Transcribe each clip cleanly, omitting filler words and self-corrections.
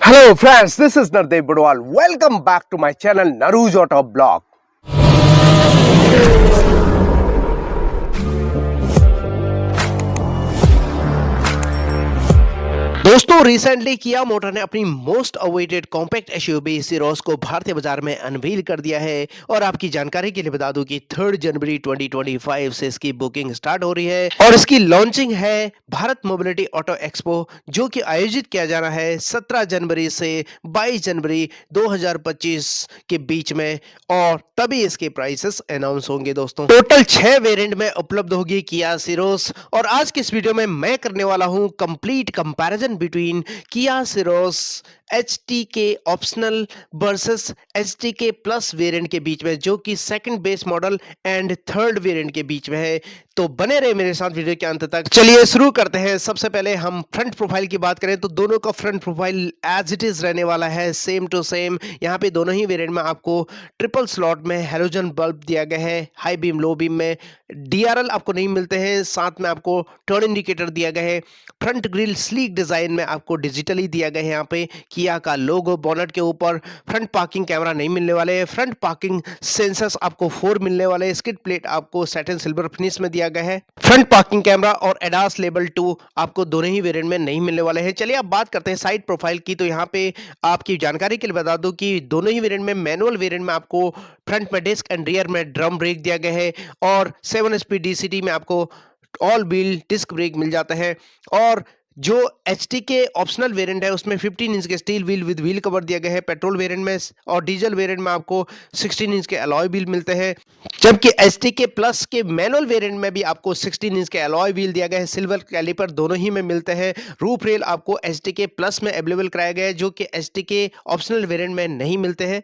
Hello friends, this is Nardev Budwal. Welcome back to my channel Naruj Auto Blog. दोस्तों recently किया motor ने अपनी most awaited compact SUV सिरोस को भारतीय बाजार में अनवील कर दिया है। और आपकी जानकारी के लिए बता दूं कि 3 जनवरी 2025 से इसकी बुकिंग स्टार्ट हो रही है और इसकी लॉन्चिंग है भारत मोबिलिटी ऑटो एक्सपो, जो कि आयोजित किया जाना है 17 जनवरी से 22 जनवरी 2025 के बीच में, और तभी इसके प्राइसेस अनाउंस होंगे। दोस्तों टोटल 6 वेरिएंट में उपलब्ध होगी किया सिरोस, और आज की इस वीडियो में मैं करने वाला हूं complete comparison between Kia Ceros HTK optional versus HTK plus variant के बीच में, जो कि second base model and third variant के बीच में है। तो बने रहे मेरे साथ वीडियो के अंत तक। चलिए शुरू करते हैं। सबसे पहले हम फ्रंट प्रोफाइल की बात करें तो दोनों का front profile as it is रहने वाला है, सेम टू सेम। यहाँ पे दोनों ही वेरिएंट में आपको ट्रिपल स्लॉट में हैलोजन बल्ब दिया गया है, हाई बीम लो बीम में। DRL आपको नहीं मिलते हैं, साथ में आपको टर्न इंडिकेटर दिया गया है। फ्रंट ग्रिल स्लीक डिजाइन में आपको डिजिटली दिया गया है। यहाँ पे किया का लोगो बोनट के ऊपर। फ्रंट पार्किंग कैमरा नहीं मिलने वाले हैं। फ्रंट पार्किंग सेंसर्स आपको 4 मिलने वाले हैं। स्किड प्लेट आपको सैटिन सिल्वर फिनिश में दिया गया है। फ्रंट पार्किंग कैमरा और एडास लेवल 2 आपको दोनों ही वेरिएंट में नहीं मिलने वाले हैं। चलिए अब बात करते हैं साइड प्रोफाइल की। तो यहाँ पे आपकी जानकारी के लिए बता दूं कि दोनों ही वेरिएंट में, मैनुअल वेरिएंट में आपको फ्रंट में डिस्क एंड रियर में ड्रम ब्रेक दिया गया है, और 7 स्पीड DCT में आपको ऑल व्हील डिस्क ब्रेक मिल जाता है। और जो HTK ऑप्शनल वेरिएंट है उसमें 15 इंच के steel wheel with wheel cover दिया गया है पेट्रोल वेरिएंट में, और डीजल वेरिएंट में आपको 16 इंच के अलॉय व्हील मिलते हैं। जबकि HTK प्लस के मैनुअल वेरिएंट में भी आपको 16 इंच के अलॉय व्हील दिया गया है। सिल्वर कैलिपर दोनों ही में मिलते हैं। रूफ रेल आपको HTK प्लस में अवेलेबल कराया गया है, जो कि HTK ऑप्शनल वेरिएंट में नहीं मिलते हैं।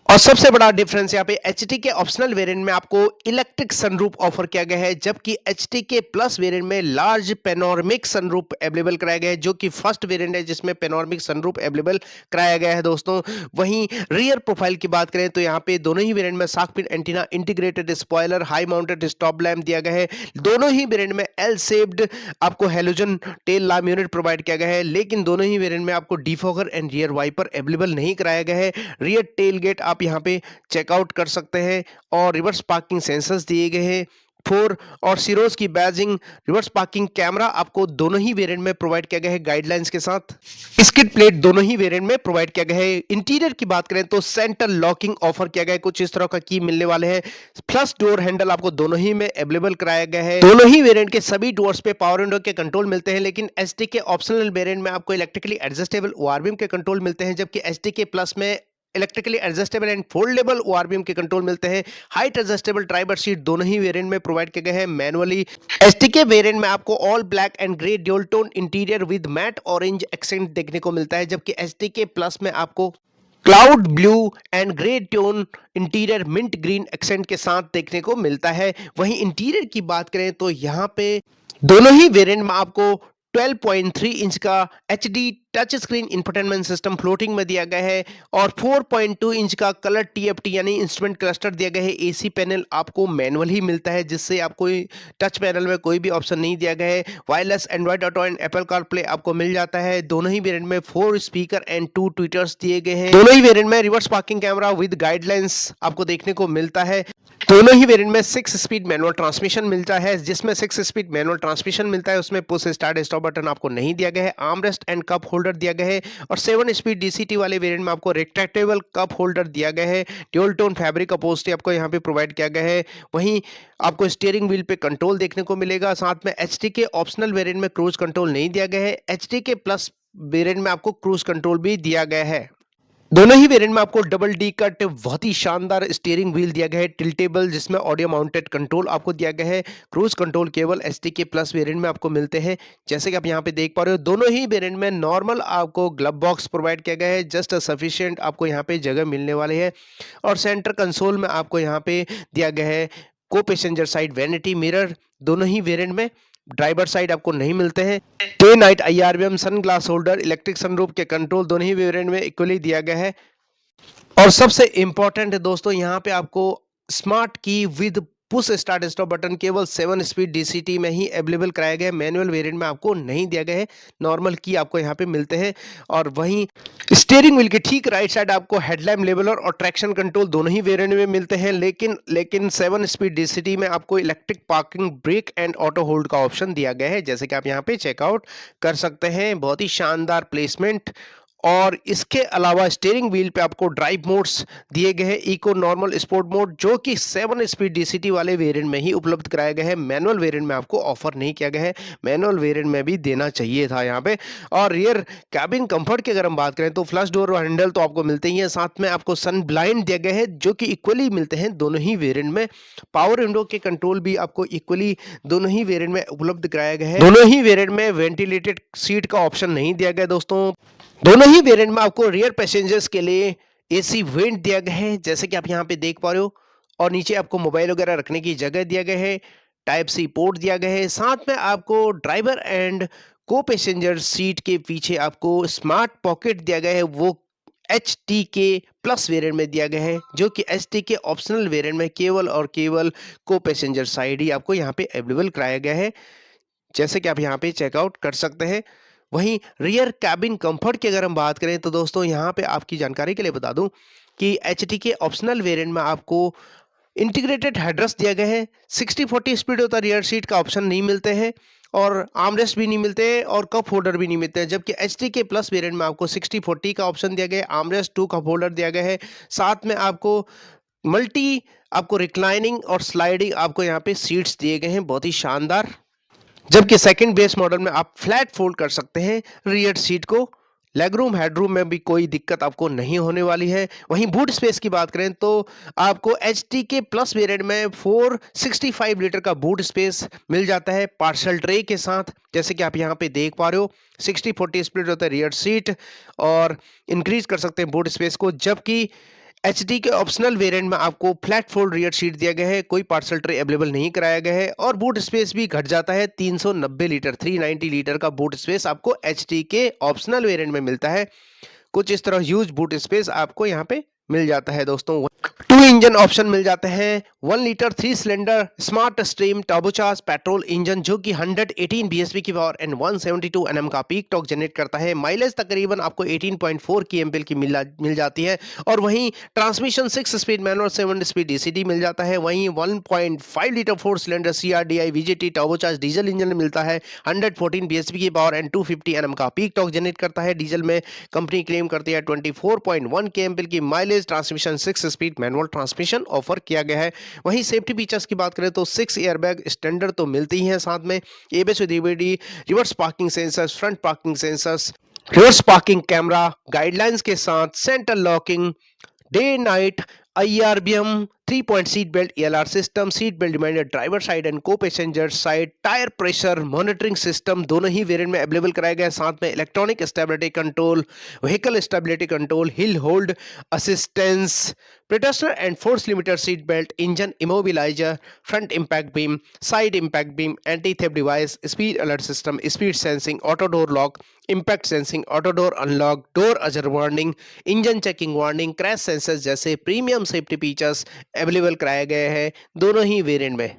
और सबसे बड़ा डिफरेंस यहाँ पे HTK ऑप्शनल वेरिएंट में आपको इलेक्ट्रिक सनरूफ ऑफर किया गया है, जबकि HTK प्लस वेरिएंट में लार्ज पेनोरमिक सनरूफ अवेलेबल कराया गया है, जो कि फर्स्ट वेरिएंट है जिसमें पेनोरमिक सनरूफ अवेलेबल कराया गया है। दोस्तों वहीं रियर प्रोफाइल की बात करें तो यहाँ पे दोनों ही वेरिएंट में shark fin antenna, integrated spoiler, high mounted stop lamp दिया गया है। दोनों ही वेरिएंट में एल शेप्ड आपको halogen tail lamp unit provide किया गया है, लेकिन दोनों ही वेरिएंट में आपको defogger and rear wiper available नहीं कराया गया है। रियर टेल गेट आप यहाँ पे चेकआउट कर सकते हैं, और रिवर्स पार्किंग सेंसर्स दिए गए हैं 4, और सिरोस की बैजिंग रिवर्स पार्किंग कैमरा आपको दोनों ही वेरिएंट में प्रोवाइड किया गया है गाइडलाइंस के साथ। स्किड प्लेट दोनों ही वेरिएंट में प्रोवाइड किया गया है। इंटीरियर की बात करें तो सेंटर लॉकिंग ऑफर किया गया है, कुछ इस तरह का की मिलने वाले हैं। प्लस डोर हैंडल आपको दोनों ही में अवेलेबल कराया गया है। दोनों ही वेरिएंट के सभी डोर्स पे पावर विंडो के कंट्रोल मिलते हैं, लेकिन HTK ऑप्शनल वेरिएंट में आपको इलेक्ट्रिकली एडजस्टेबल ORVM के कंट्रोल मिलते हैं, जबकि HTK प्लस में electrically adjustable and foldable ORVM के कंट्रोल मिलते हैं। हाइट एडजस्टेबल ड्राइवर सीट दोनों ही वेरिएंट में प्रोवाइड किए गए हैं मैनुअली। HTK वेरिएंट में आपको all black and grey dual tone interior with matte orange accent देखने को मिलता है, जबकि HTK प्लस में आपको cloud blue and grey tone interior mint green accent के साथ देखने को मिलता है। वहीं इंटीरियर की बात करें तो यहाँ पे दोनों ही वेरिएंट में आपको 12.3 इंच का HD touch screen infotainment system floating में दिया गया है, और 4.2 इंच का कलर TFT यानी इंस्ट्रूमेंट क्लस्टर दिया गया है। AC पैनल आपको मैनुअल ही मिलता है, जिससे आपको टच पैनल में कोई भी ऑप्शन नहीं दिया गया है। Wireless Android auto and Apple CarPlay आपको मिल जाता है। दोनों ही वेरिएंट में 4 स्पीकर एंड 2 ट्विटर्स दिए गए हैं। दोनों ही वेरिएंट में reverse parking camera with guidelines आपको देखने को मिलता है। दोनों ही वेरिएंट में 6 स्पीड मैनुअल ट्रांसमिशन मिलता है, जिसमें 6 स्पीड मैनुअल ट्रांसमिशन मिलता है उसमें पुश स्टार्ट स्टॉप बटन आपको नहीं दिया गया है। आर्मरेस्ट एंड कप होल्डर दिया गया है, और 7 स्पीड DCT वाले वेरिएंट में आपको रेक्टेक्टेबल कप होल्डर दिया गया है। ड्यूल टोन फैब्रिक अपहोल्स्ट्री आपको यहाँ पे प्रोवाइड किया गया है। वहीं आपको स्टीयरिंग व्हील पे कंट्रोल देखने को मिलेगा। साथ में HTK ऑप्शनल वेरिएंट में क्रूज कंट्रोल नहीं दिया गया है। HTK प्लस वेरिएंट में आपको क्रूज कंट्रोल भी दिया गया है। दोनों ही वेरिएंट में आपको डबल डी कट बहुत ही शानदार स्टीयरिंग व्हील दिया गया है टिल्टेबल, जिसमें ऑडियो माउंटेड कंट्रोल आपको दिया गया है। क्रूज कंट्रोल केवल HTK प्लस वेरिएंट में आपको मिलते हैं। जैसे कि आप यहां पे देख पा रहे हो, दोनों ही वेरिएंट में नॉर्मल आपको ग्लव बॉक्स प्रोवाइड किया गया है, जस्ट सफिशिएंट आपको यहां पे जगह मिलने वाली है। और सेंटर कंसोल में आपको यहां पे दिया गया है को पैसेंजर साइड वैनिटी मिरर। दोनों ही वेरिएंट में ड्राइवर साइड आपको नहीं मिलते हैं। Day night IRVM sunglass holder, electric sunroof के कंट्रोल दोनों ही वेरिएंट में इक्वली दिया गया है। और सबसे इंपॉर्टेंट है दोस्तों, यहाँ पे आपको स्मार्ट की with push start stop button केवल 7 स्पीड डीसीटी में ही अवेलेबल कराया गया है, मैनुअल वेरिएंट में आपको नहीं दिया गया है। नॉर्मल की आपको यहाँ पे मिलते हैं। और वहीं स्टीयरिंग व्हील के ठीक राइट साइड आपको हेडलैम्प लेवलर और ट्रैक्शन कंट्रोल दोनों ही वेरिएंट में मिलते हैं, लेकिन 7 स्पीड डीसीटी में आपको electric parking brake and auto hold का ऑप्शन दिया गया है, जैसे कि आप यहाँ पे चेकआउट कर सकते हैं। बहुत ही शानदार प्लेसमेंट। और इसके अलावा स्टीयरिंग व्हील पे आपको ड्राइव मोड्स दिए गए हैं, इको, नॉर्मल, स्पोर्ट मोड, जो कि 7 स्पीड डीसीटी वाले वेरिएंट में ही उपलब्ध कराया गया है। मैनुअल वेरिएंट में आपको ऑफर नहीं किया गया है, मैनुअल वेरिएंट में भी देना चाहिए था यहाँ पे। और रियर कैबिन कंफर्ट की अगर हम बात करें तो फ्लश डोर और हैंडल तो आपको मिलते ही है, साथ में आपको सन ब्लाइंड दिया गया है, जो कि इक्वली मिलते हैं दोनों ही वेरिएंट में। पावर विंडो के कंट्रोल भी आपको इक्वली दोनों ही वेरिएंट में उपलब्ध कराया गया है। दोनों ही वेरिएंट में वेंटिलेटेड सीट का ऑप्शन नहीं दिया गया दोस्तों। दोनों ही वेरिएंट में आपको रियर पैसेंजर्स के लिए एसी वेंट दिया गया है, जैसे कि आप यहाँ पे देख पा रहे हो। और नीचे आपको मोबाइल वगैरह रखने की जगह दिया गया है, टाइप सी पोर्ट दिया गया है। साथ में आपको driver and co passenger seat के पीछे आपको स्मार्ट पॉकेट दिया गया है, वो एच टी के प्लस वेरिएंट में दिया गया है, जो कि एच टी के ऑप्शनल वेरिएंट में केवल और केवल को पैसेंजर साइड ही आपको यहाँ पे अवेलेबल कराया गया है, जैसे कि आप यहाँ पे चेकआउट कर सकते हैं। वहीं रियर कैबिन कंफर्ट की अगर हम बात करें तो दोस्तों यहाँ पे आपकी जानकारी के लिए बता दूं कि एचटी के ऑप्शनल वेरिएंट में आपको इंटीग्रेटेड हेडरेस्ट दिया गया है। 60-40 स्पीड होता रियर सीट का ऑप्शन नहीं मिलते हैं, और आर्मरेस्ट भी नहीं मिलते हैं, और कप होल्डर भी नहीं मिलते हैं। जबकि एचटी के प्लस वेरिएंट में आपको 60-40 का ऑप्शन दिया गया है, आर्मरेस्ट, 2 कप होल्डर दिया गया है। साथ में आपको मल्टी आपको रिक्लाइनिंग और स्लाइडिंग आपको यहाँ पे सीट्स दिए गए हैं, बहुत ही शानदार। जबकि सेकंड बेस मॉडल में आप फ्लैट फोल्ड कर सकते हैं रियर सीट को। लेग रूम, हेडरूम में भी कोई दिक्कत आपको नहीं होने वाली है। वहीं बूट स्पेस की बात करें तो आपको एचटी के प्लस वेरिएंट में 465 लीटर का बूट स्पेस मिल जाता है पार्सल ट्रे के साथ, जैसे कि आप यहाँ पे देख पा रहे हो। 60-40 स्प्लिट होता है रियर सीट, और इंक्रीज कर सकते हैं बूट स्पेस को। जबकि एचडी के ऑप्शनल वेरिएंट में आपको फ्लैट फोल्ड रियर सीट दिया गया है, कोई पार्सल ट्रे अवेलेबल नहीं कराया गया है, और बूट स्पेस भी घट जाता है। 390 लीटर 390 लीटर का बूट स्पेस आपको एचडी के ऑप्शनल वेरिएंट में मिलता है। कुछ इस तरह ह्यूज बूट स्पेस आपको यहाँ पे मिल जाता है दोस्तों। 2 इंजन ऑप्शन मिल जाते हैं, 1 litre 3 cylinder smart stream turbocharge petrol engine, जो कि 118 बीएचपी की पावर एंड 172 एनएम का पीक टॉर्क जनरेट करता है। माइलेज तकरीबन आपको 18.4 kmpl की मिल जाती है। और वहीं transmission 6 speed manual 7 speed DCD मिल जाता है। वहीं 1.5 litre 4 cylinder CRDi VGT turbocharge diesel engine मिलता है, 114 बीएचपी की पावर एंड 250 एनएम का पीक टॉर्क जनरेट करता है। डीजल में कंपनी क्लेम करती है 24.1 kmpl की mileage. Transmission 6 speed manual transmission offer किया गया है। वहीं सेफ्टी फीचर्स की बात करें तो 6 एयरबैग स्टैंडर्ड तो मिलती ही हैं, साथ में ABS with EBD, reverse parking sensors, front parking sensors, reverse parking camera, guidelines के साथ centre locking, day night IRBM, 3-point seat belt ELR system, seat belt reminder driver side and co passenger side, tyre pressure monitoring system दोनों ही variant में available कराया गया है। साथ में electronic stability control, vehicle stability control, hill hold assistance, protector and force limiter seat belt, engine immobiliser, front impact beam, side impact beam, anti theft device, speed alert system, speed sensing, auto door lock, impact sensing, auto door unlock, door ajar warning, engine checking warning, crash sensors जैसे premium safety features available कराए गए हैं दोनों ही variant में।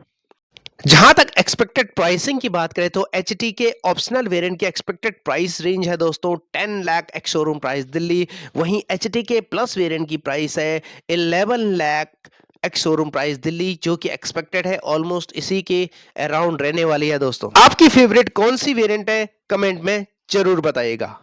जहां तक expected pricing की बात करें तो एचटी के ऑप्शनल वेरिएंट की एक्सपेक्टेड प्राइस रेंज है दोस्तों 10 lakh ex showroom price Delhi. वहीं एचटी के प्लस वेरिएंट की प्राइस है 11 lakh ex showroom price Delhi, जो कि एक्सपेक्टेड है ऑलमोस्ट इसी के अराउंड रहने वाली है दोस्तों। आपकी फेवरेट कौन सी वेरिएंट है, कमेंट में जरूर बताइएगा।